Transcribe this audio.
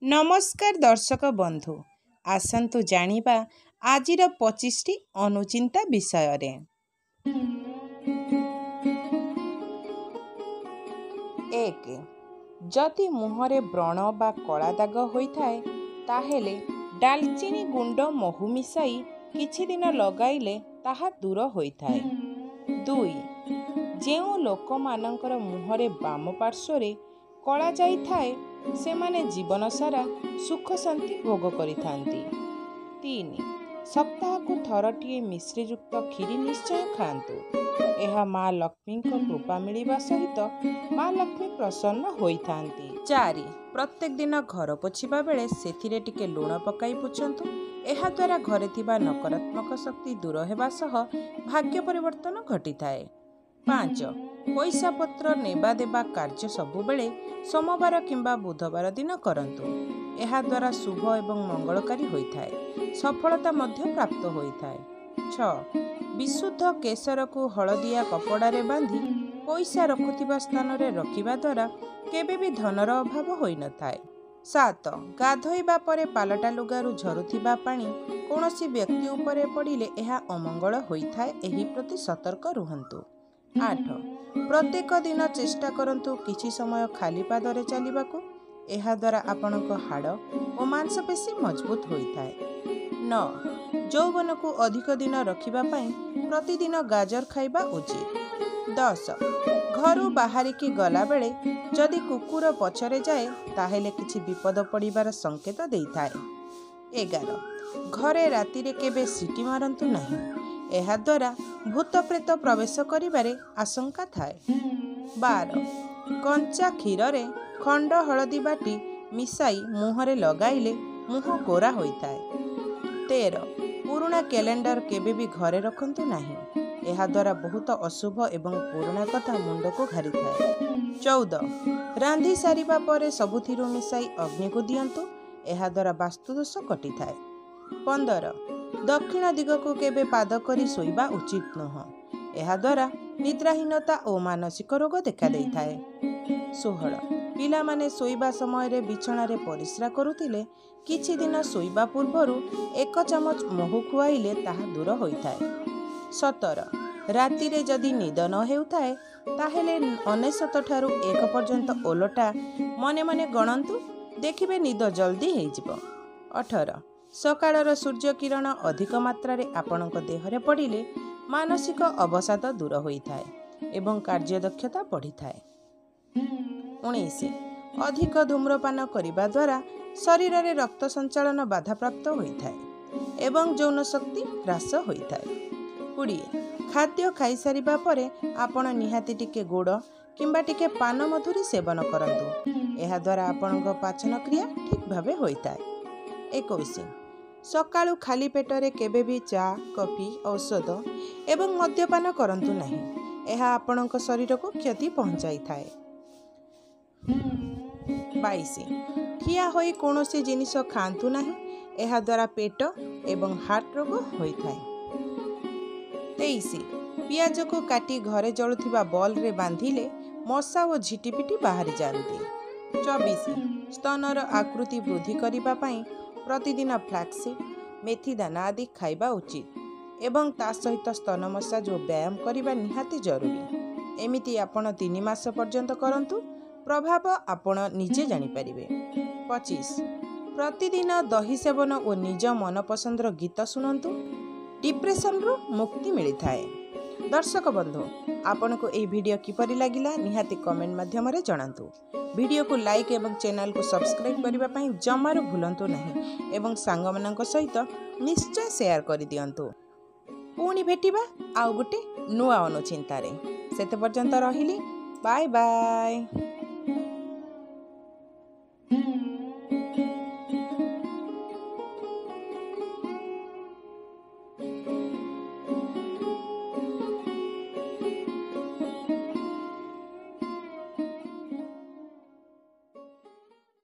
नमस्कार दर्शक बंधु आसतु जानिबा आजिर 25टी अनुचिंता विषय रे। एक जदि मुहरे व्रण बा कला दाग होइथाए ताहेले डालचिनी गुंड महू मिसाई किछि दिन लगाइले ताहा दूर होइथाए। 2 जेउ लोकमानंकर मुहरे बाम पार्श्वरे कला जाइथाए सेमाने जीवन सारा सुख शांति भोग करिथांती। 3 सप्ताह को थरटिए मिश्रीयुक्त खीरी निश्चय खांतु। यह माँ लक्ष्मी कृपा मिलिबा सहित माँ लक्ष्मी प्रसन्न होइथांती। 4 प्रत्येक दिन घर पोछिबा बेले सेथिरे टिके लूण पकाई पोछंतु। एहा द्वारा घरे थिबा नकारात्मक शक्ति दूर हेबा सह भाग्य परिवर्तन घटिथाए। 5 पैसा पत्र नेबा देबा कार्य सबुबेले सोमवार किंबा बुधवार दिन करंतु। एहा द्वारा शुभ एवं मंगलकारी होइथाए, सफलता मध्य प्राप्त होइथाए। 6 विशुद्ध केसर को हलदिया कपड़ारे बांधी पैसा रखुथिबा स्थान रे रखिबा द्वारा केबे भी धनर अभाव होई नथाए। 7 गाधोइबा परे पालटा लुगारू झरुथिबा पानी कोनोसी व्यक्ति उपरे पड़िले एहा अमंगल होइथाए, एही प्रति सतर्क रुहंतु। 8 प्रत्येक दिन चेष्टा करंतु किछि समय खाली पादरे चलिबाकू। एहा द्वारा आपणक हाड़ और मांसपेशी मजबूत होइथाए। 9 यौवन को अधिक दिन रखिबा पई प्रतिदिन गाजर खाइबा उचित। 10 घरू बाहरिकी गला बेले जदि कुकुर पछरे जाए ताहेले किछि विपद पड़िबार संकेत देइथाए। 11 घरे रातिरे केबे सिटी मारंतु नहीं, एहा द्वारा भूत प्रेत प्रवेश करिबारे आशंका थाए। 12 कंचा क्षीर रे खंड हलदी बाटी मिसाई मुहरे लगाइले मुह गोरा होइथाए। 13 पुराना कैलेंडर केबे भी घरे रखंतु नहीं, एहा द्वारा बहुत अशुभ एवं पुराना कथा मुंड को घारी थाए। 14 रांधी सारिबा परे सबुथिरु मिसाई अग्नि को दियंतु, एहा द्वारा वास्तुदोष कटि थाए। 15 दक्षिण दिग को केबे पाद करी सोइबा उचित नह, एहा द्वारा निद्राहीनता और मानसिक रोग देखा देइथाए। 16 पिला माने सोइबा समय रे बिछना रे परिश्रा करुथिले किछि दिन सोइबा पूर्वरु 1 चमच महू खुआइले ताहा दूर होइथाए। 17 राति रे जदि निद न हेउथाए ताहेले 99 ठारू 1 पर्यंत ओलटा मने मने गणंतु, देखिबे निद जल्दी हेइजिबो। 18 सकाळर सूर्य किरण अधिक मात्रा रे आपणक देहरे पड़िले मानसिक अवसाद दूर होइथाए एवं कार्यदक्षता बढ़िथाए। 19 अधिक धूम्रपान करिबा द्वारा शरीर रे रक्त संचालन बाधा प्राप्त होइथाए एवं यौन शक्ति ह्रास होइथाए। 20 खाद्य खाई सारिबा परे आपण निहाती टिके गुड़ किंबा टिके पान मधुरी सेवन करंतु, एहा द्वारा आपणक पाचन क्रिया ठीक भावे होइथाए। 21 सकाळु खाली पेटरे केबे भी चा कॉफी औषध एवं मद्यपान करंतु नहीं, एहा आपणक शरीर को क्षति पहुंचाई थाए। 22 ठिया होई कोनोसी जिनिस खांतु नहीं, एहा द्वारा पेट एवं हार्ट रोग होइथाए। 23 पियाज को काटी घरे जळुथिबा बॉल रे बांधिले मशा और झिटिपिटी बाहरी जाती। 24 स्तनर आकृति वृद्धि करिबा पई प्रतिदिन फ्लैक्सीड मेथी दाना आदि खाइबा उचित एवं ता सहित स्तन मसाज और व्यायाम करिबा निहाती जरूरी। एमिति आपण 3 मास पर्यंत करंतु, प्रभाव आपण निजे जानि परिबे। 25 प्रतिदिन दही सेवन और निज मनपसंदर गीत शुणंतु, डिप्रेशन रु मुक्ति मिली थाए। दर्शक बंधु आपण को यह वीडियो किपरि लागिला निहाती कमेंट माध्यम रे जणांतु। वीडियो को लाइक एवं चैनल को सब्सक्राइब करने पई जमारू भूलंतु नहीं एवं सांग मानक सहित निश्चय शेयर कर दियंतु। पुणी भेटिबा आउ गोटे नुआ अनुचिंतारे, सेते पर्यंत रहिली, बाय बाय।